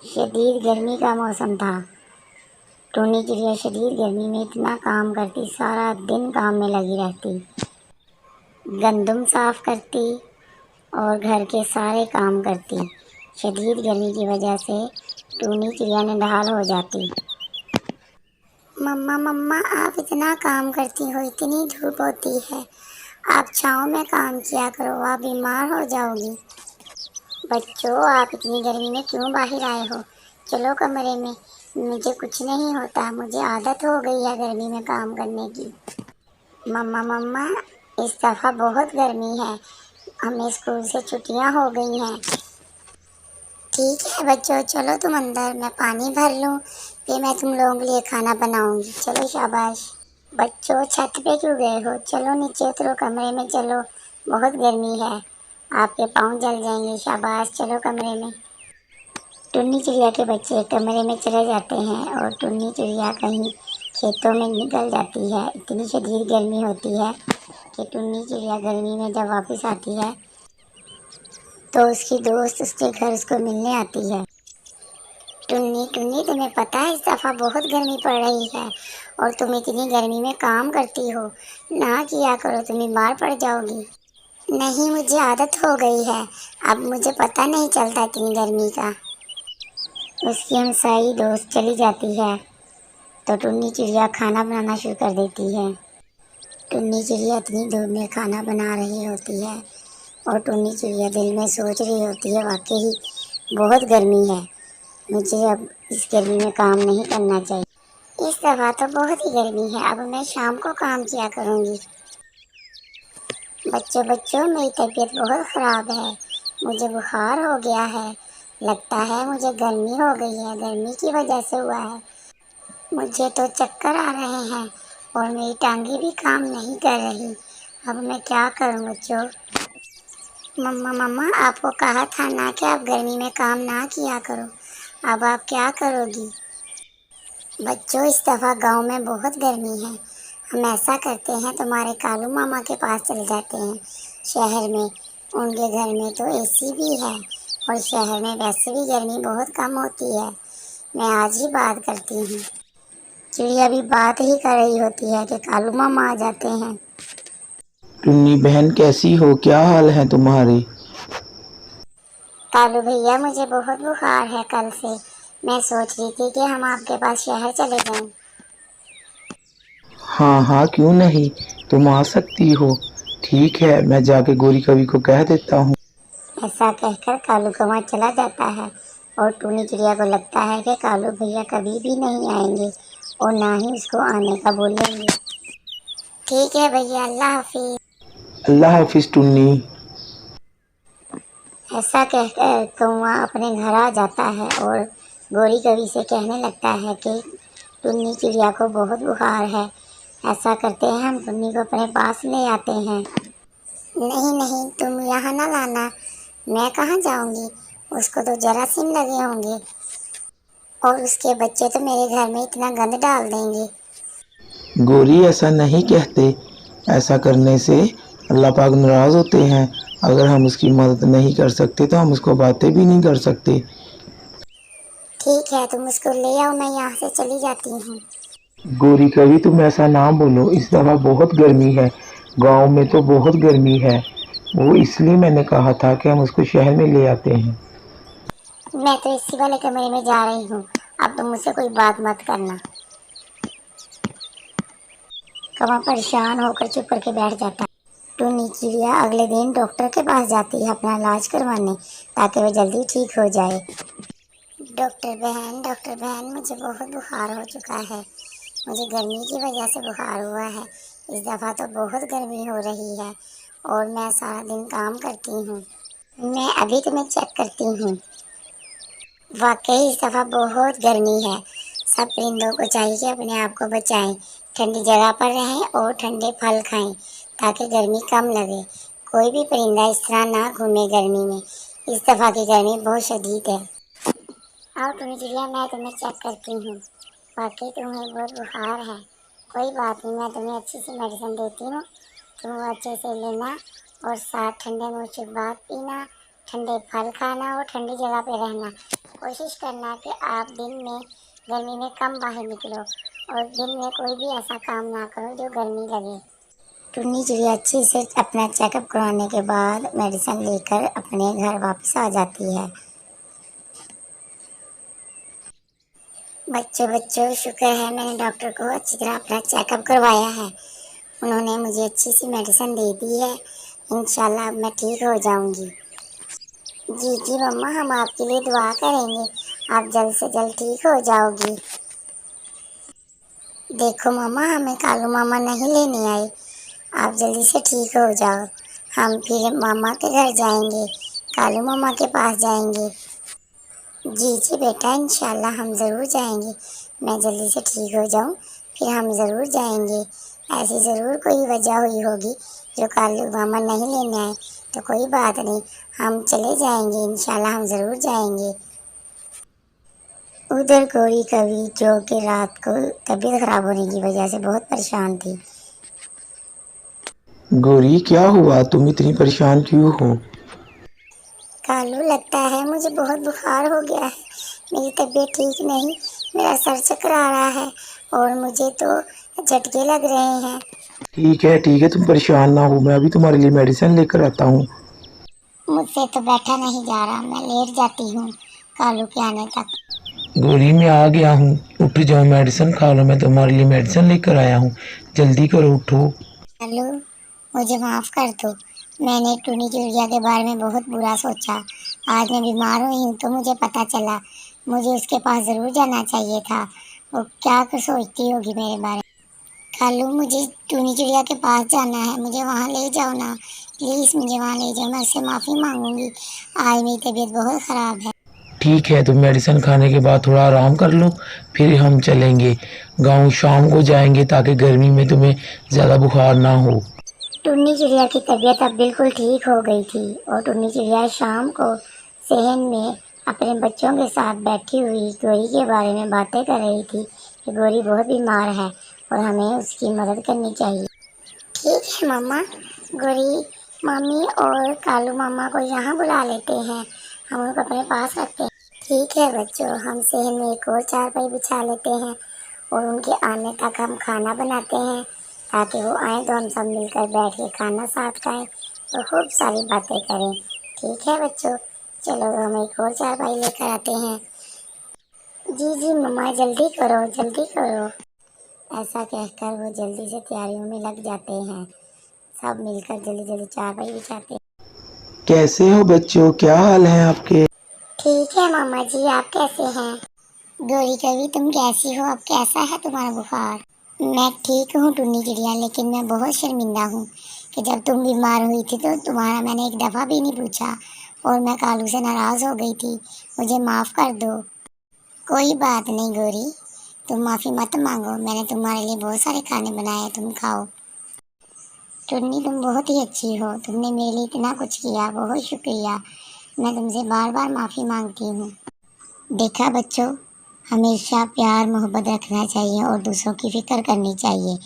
शदीद गर्मी का मौसम था। टूनी चिड़िया शदीद गर्मी में इतना काम करती, सारा दिन काम में लगी रहती। गंदम साफ करती और घर के सारे काम करती। शदीद गर्मी की वजह से टूनी चिड़िया निढाल हो जाती। मम्मा मम्मा, आप इतना काम करती हो, इतनी धूप होती है, आप छाँव में काम किया करो, आप बीमार हो जाओगी। बच्चों, आप इतनी गर्मी में क्यों बाहर आए हो? चलो कमरे में, मुझे कुछ नहीं होता, मुझे आदत हो गई है गर्मी में काम करने की। मम्मा मम्मा, इस दफ़ा बहुत गर्मी है, हमें स्कूल से छुट्टियां हो गई हैं। ठीक है बच्चों, चलो तुम अंदर, मैं पानी भर लूँ, फिर मैं तुम लोगों के लिए खाना बनाऊंगी। चलो शाबाश। बच्चों, छत पे क्यों गए हो? चलो नीचे उतरो, कमरे में चलो, बहुत गर्मी है, आपके पाँव जल जाएंगे। शाबाश, चलो कमरे में। टुन्नी चिड़िया के बच्चे कमरे में चले जाते हैं और टुन्नी चिड़िया कहीं खेतों में निकल जाती है। इतनी शदीद गर्मी होती है कि टुन्नी चिड़िया गर्मी में जब वापस आती है तो उसकी दोस्त उसके घर उसको मिलने आती है। टुन्नी टुन्नी, तुम्हें पता है इस दफ़ा बहुत गर्मी पड़ रही है और तुम इतनी गर्मी में काम करती हो, ना किया करो, तुम बीमार पड़ जाओगी। नहीं, मुझे आदत हो गई है, अब मुझे पता नहीं चलता इतनी गर्मी का। उसकी हमसाई दोस्त चली जाती है तो टुन्नी चिड़िया खाना बनाना शुरू कर देती है। टुन्नी चिड़िया इतनी धूप में खाना बना रही होती है और टुन्नी चिड़िया दिल में सोच रही होती है, वाकई बहुत गर्मी है, मुझे अब इस गर्मी में काम नहीं करना चाहिए। इस दफ़ा तो बहुत ही गर्मी है, अब मैं शाम को काम किया करूँगी। बच्चों बच्चों, मेरी तबीयत बहुत ख़राब है, मुझे बुखार हो गया है, लगता है मुझे गर्मी हो गई है, गर्मी की वजह से हुआ है। मुझे तो चक्कर आ रहे हैं और मेरी टांगी भी काम नहीं कर रही, अब मैं क्या करूं बच्चों? मम्मा मम्मा, आपको कहा था ना कि आप गर्मी में काम ना किया करो, अब आप क्या करोगी? बच्चों, इस दफ़ा गांव में बहुत गर्मी है, हम ऐसा करते हैं, तुम्हारे कालू मामा के पास चले जाते हैं शहर में। उनके घर में तो एसी भी है और शहर में वैसे भी गर्मी बहुत कम होती है। मैं आज ही बात करती हूँ। चिड़िया भी बात ही कर रही होती है कि कालू मामा आ जाते हैं। टुन्नी बहन, कैसी हो? क्या हाल है तुम्हारे? कालू भैया, मुझे बहुत बुखार है कल से, मैं सोच रही थी कि हम आपके पास शहर चले जाएं। हाँ हाँ, क्यों नहीं, तुम आ सकती हो। ठीक है, मैं जाके गोरी कवि को कह देता हूँ। ऐसा कहकर कालू कौवा चला जाता है और टूनी चिड़िया को लगता है कि कालू भैया कभी भी नहीं आएंगे और ना ही उसको आने का बोलेंगे। ठीक है भैया, अल्लाह हाफिज। अल्लाह हाफिज टुन्नी। ऐसा कहकर कौवा अपने घर आ जाता है और गोरी कवि से कहने लगता है कि टुन्नी चिड़िया को बहुत बुखार है। ऐसा करते हैं, हम टुन्नी को अपने पास ले आते हैं। नहीं नहीं, तुम यहाँ ना लाना, मैं कहाँ जाऊँगी, उसको तो जरासीम लगे होंगे और उसके बच्चे तो मेरे घर में इतना गंद डाल देंगे। गोरी, ऐसा नहीं कहते, ऐसा करने से अल्लाह पाक नाराज होते हैं। अगर हम उसकी मदद नहीं कर सकते तो हम उसको बातें भी नहीं कर सकते। ठीक है, तुम उसको ले आओ, मैं यहाँ से चली जाती हूँ। गोरी कवि, तुम ऐसा ना बोलो, इस दफा बहुत गर्मी है, गांव में तो बहुत गर्मी है, वो इसलिए मैंने कहा था कि हम उसको शहर में ले आते हैं। मैं तो इसी वाले कमरे में जा रही हूँ, अब तुम मुझसे कोई बात मत करना। कौवा परेशान होकर चुप करके बैठ जाता है। टुन्नी चिड़िया अगले दिन डॉक्टर के पास जाती है अपना इलाज करवाने, ताकि वह जल्दी ठीक हो जाए। डॉक्टर बहन, मुझे बहुत बुखार हो चुका है, मुझे गर्मी की वजह से बुखार हुआ है। इस दफ़ा तो बहुत गर्मी हो रही है और मैं सारा दिन काम करती हूँ। मैं अभी तुम्हें चेक करती हूँ। वाकई इस दफ़ा बहुत गर्मी है, सब परिंदों को चाहिए कि अपने आप को बचाएं, ठंडी जगह पर रहें और ठंडे फल खाएं ताकि गर्मी कम लगे। कोई भी परिंदा इस तरह ना घूमे गर्मी में, इस दफ़ा की गर्मी बहुत शदीद है। आओ टुनी चिड़िया, मैं तुम्हें चेक करती हूँ, वाकई तुम्हें बहुत बुखार है। कोई बात नहीं, मैं तुम्हें अच्छी सी मेडिसिन देती हूँ, तुम वो अच्छे से लेना और साथ ठंडे मुँह से बात पीना, ठंडे फल खाना और ठंडी जगह पे रहना। कोशिश करना कि आप दिन में गर्मी में कम बाहर निकलो और दिन में कोई भी ऐसा काम ना करो जो गर्मी लगे। टुन्नी चिड़िया अच्छे से अपना चेकअप करवाने के बाद मेडिसिन लेकर अपने घर वापस आ जाती है। बच्चों बच्चों शुक्र है मैंने डॉक्टर को अच्छी तरह अपना चेकअप करवाया है। उन्होंने मुझे अच्छी सी मेडिसिन दे दी है। इंशाल्लाह अब मैं ठीक हो जाऊंगी। जी जी मम्मा, हम आपके लिए दुआ करेंगे, आप जल्द से जल्द ठीक हो जाओगी। देखो मामा, हमें कालू मामा नहीं लेने आए, आप जल्दी से ठीक हो जाओ। हम फिर मामा के घर जाएंगे, कालू मामा के पास जाएंगे। जी जी बेटा, इंशाल्लाह हम ज़रूर जाएंगे। मैं जल्दी से ठीक हो जाऊं, फिर हम ज़रूर जाएंगे। ऐसी ज़रूर कोई वजह हुई होगी जो कालू मामा नहीं लेने आए, तो कोई बात नहीं, हम चले जाएंगे, इंशाल्लाह हम ज़रूर जाएंगे। उधर गौरी कवि जो कि रात को तबीयत खराब होने की वजह से बहुत परेशान थी। गौरी, क्या हुआ? तुम इतनी परेशान क्यों हो? कालू, लगता है मुझे बहुत बुखार हो गया है, मेरी तबीयत ठीक नहीं, मेरा सर चकर आ रहा है और मुझे तो झटके लग रहे हैं। ठीक है, तुम परेशान ना हो, मैं अभी तुम्हारे लिए मेडिसिन लेकर आता हूँ। मुझसे तो बैठा नहीं जा रहा, मैं लेट जाती हूँ कालू के आने तक। गौरी, मैं आ गया हूँ, उठ जाओ, मेडिसिन खा लो, मैं तुम्हारे लिए मेडिसिन लेकर आया हूँ, जल्दी करो, उठो। कालू, मुझे माफ़ कर दो, मैंने टूनी चिड़िया के बारे में बहुत बुरा सोचा। आज मैं बीमार हुई हूँ तो मुझे पता चला, मुझे उसके पास ज़रूर जाना चाहिए था। वो क्या कुछ सोचती होगी मेरे बारे में। कालू, मुझे टूनी चिड़िया के पास जाना है, मुझे वहाँ ले जाओ ना, प्लीज़ मुझे वहाँ ले जाओ, मैं उससे माफ़ी मांगूंगी, आज मेरी तबीयत बहुत ख़राब है। ठीक है, तुम मेडिसिन खाने के बाद थोड़ा आराम कर लो, फिर हम चलेंगे गांव, शाम को जाएंगे ताकि गर्मी में तुम्हें ज़्यादा बुखार ना हो। टुन्नी चिड़िया की तबीयत अब बिल्कुल ठीक हो गई थी और टुन्नी चिड़िया शाम को सहन में अपने बच्चों के साथ बैठी हुई गोरी के बारे में बातें कर रही थी कि गोरी बहुत बीमार है और हमें उसकी मदद करनी चाहिए। ठीक है मामा, गोरी मामी और कालू मामा को यहाँ बुला लेते हैं, हम उनको अपने पास रखते हैं। ठीक है बच्चों, हम सहन में एक और चारपाई बिछा लेते हैं और उनके आने तक हम खाना बनाते हैं ताकि वो आए तो हम सब मिलकर बैठ के खाना साथ खाएं और खूब सारी बातें करें। ठीक है बच्चों, चलो हम एक और चारपाई लेकर आते हैं। जी जी मम्मा, जल्दी करो जल्दी करो। ऐसा कहकर वो जल्दी से तैयारियों में लग जाते हैं। सब मिलकर जल्दी जल्दी चारपाई बिछाते हैं। कैसे हो बच्चों, क्या हाल है आपके? ठीक है मामा जी, आप कैसे हैं? गौरी कवि, तुम कैसी हो, अब कैसा है तुम्हारा बुखार? मैं ठीक हूँ टुन्नी चिड़िया, लेकिन मैं बहुत शर्मिंदा हूँ कि जब तुम बीमार हुई थी तो तुम्हारा मैंने एक दफ़ा भी नहीं पूछा और मैं कालू से नाराज़ हो गई थी, मुझे माफ़ कर दो। कोई बात नहीं गौरी, तुम माफ़ी मत मांगो, मैंने तुम्हारे लिए बहुत सारे खाने बनाए हैं, तुम खाओ। टुन्नी, तुम बहुत ही अच्छी हो, तुमने मेरे लिए इतना कुछ किया, बहुत शुक्रिया, मैं तुमसे बार बार माफ़ी मांगती हूँ। देखा बच्चों, हमेशा प्यार मोहब्बत रखना चाहिए और दूसरों की फिक्र करनी चाहिए।